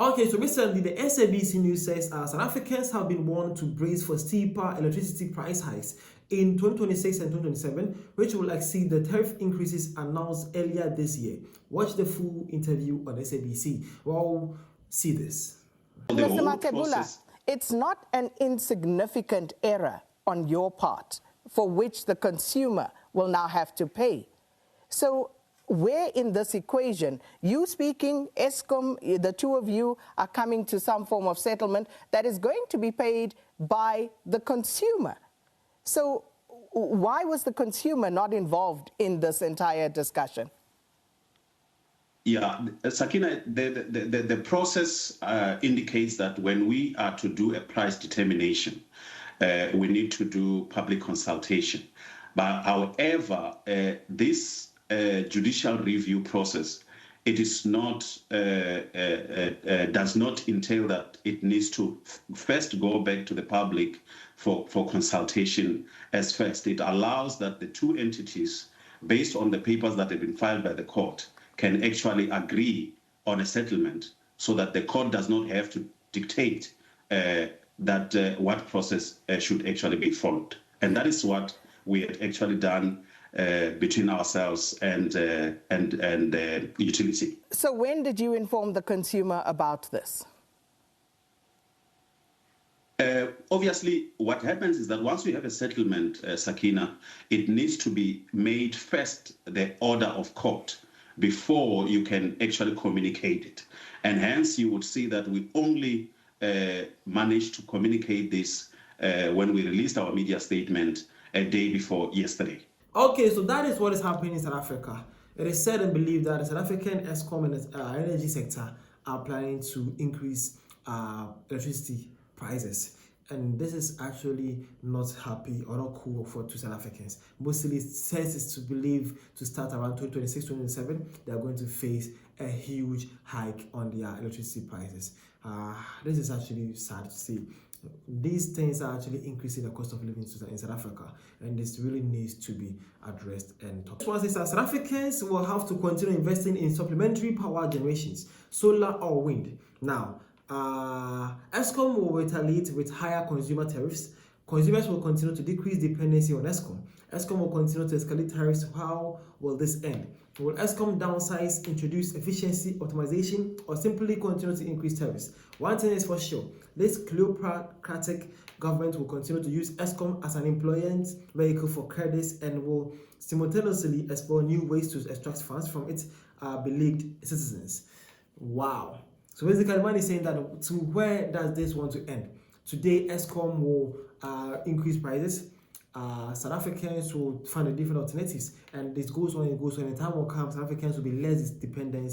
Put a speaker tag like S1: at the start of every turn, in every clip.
S1: Okay, so recently the SABC News says South Africans have been warned to brace for steeper electricity price hikes in 2026 and 2027, which will exceed the tariff increases announced earlier this year. Watch the full interview on SABC. Well, see this.
S2: Mr. Matebula, it's not an insignificant error on your part for which the consumer will now have to pay. So where in this equation, you speaking, Eskom, the two of you are coming to some form of settlement that is going to be paid by the consumer. So why was the consumer not involved in this entire discussion?
S3: Yeah, Sakina, the process indicates that when we are to do a price determination, we need to do public consultation. But however, this judicial review process, it is not does not entail that it needs to first go back to the public for consultation as first. It allows that the two entities, based on the papers that have been filed by the court, can actually agree on a settlement so that the court does not have to dictate that what process should actually be followed. And that is what we had actually done between ourselves and utility.
S2: So when did you inform the consumer about this?
S3: Obviously, what happens is that once we have a settlement, Sakina, it needs to be made first the order of court before you can actually communicate it. And hence, you would see that we only managed to communicate this when we released our media statement a day before yesterday.
S1: Okay, so that is what is happening in South Africa. It is said and believed that the South African Eskom and energy sector are planning to increase electricity prices. And this is actually not happy or not cool for South Africans. Mostly it says it's to believe to start around 2026, 2027, they are going to face a huge hike on their electricity prices. This is actually sad to see. These things are actually increasing the cost of living in South Africa, and this really needs to be addressed and talked about. South Africans will have to continue investing in supplementary power generations, solar or wind. Now, Eskom will retaliate with higher consumer tariffs. Consumers will continue to decrease dependency on Eskom. Eskom will continue to escalate tariffs. How will this end? Will Eskom downsize, introduce efficiency optimization, or simply continue to increase tariffs? One thing is for sure, this kleptocratic government will continue to use Eskom as an employment vehicle for credits and will simultaneously explore new ways to extract funds from its beleaguered citizens. Wow. So basically, man is saying that to where does this want to end? Today, Eskom will increase prices. South Africans will find different alternatives, and this goes on and goes on. And time will come, South Africans will be less dependent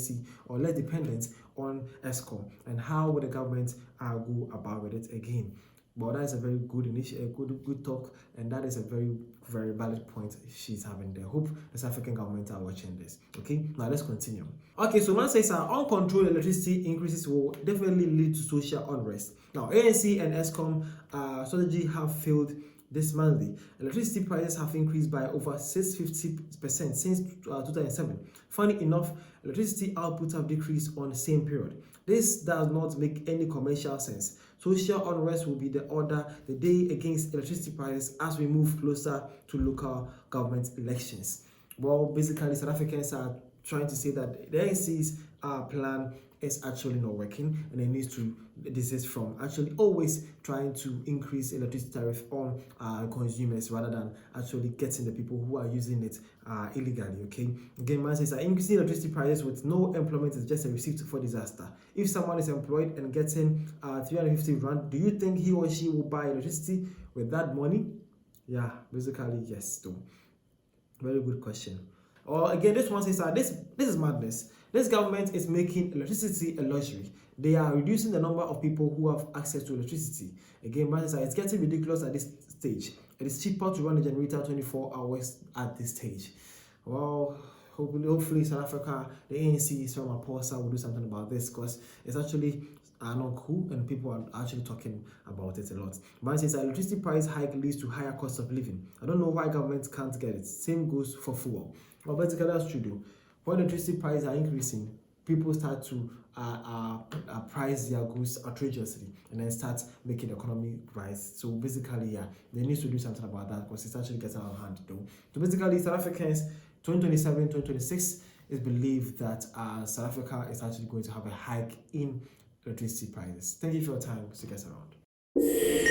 S1: on Eskom. And how will the government go about it again? But that is a very good initiative, good talk, and that is a very, very valid point she's having there. Hope the South African government are watching this. Okay, now let's continue. Okay, so man says uncontrolled electricity increases will definitely lead to social unrest. Now, ANC and Eskom strategy have failed this monthly. Electricity prices have increased by over 650% since 2007. Funny enough, electricity output have decreased on the same period. This does not make any commercial sense. Social unrest will be the order the day against electricity prices as we move closer to local government elections. Well, basically, South Africans are trying to say that the ANC's plan is actually not working, and it needs to desist from actually always trying to increase electricity tariff on consumers rather than actually getting the people who are using it illegally. Okay, again, man says increasing electricity prices with no employment is just a recipe for disaster. If someone is employed and getting 350 rand, do you think he or she will buy electricity with that money? Yeah, basically yes. Though, very good question. Or again, this one says this is madness. This government is making electricity a luxury. They are reducing the number of people who have access to electricity. Again, it's getting ridiculous at this stage. It is cheaper to run a generator 24 hours at this stage. Well, hopefully South Africa, the ANC, from Aposa will do something about this, because it's actually not cool and people are actually talking about it a lot. Man says electricity price hike leads to higher cost of living. I don't know why government can't get it. Same goes for fuel. Well, basically that's true though. When electricity prices are increasing, people start to price their goods outrageously and then start making the economy rise. So basically, yeah, they need to do something about that because it's actually getting out of hand though. So basically, South Africans 2027, 2026 is believed that South Africa is actually going to have a hike in electricity prices. Thank you for your time. See you guys around.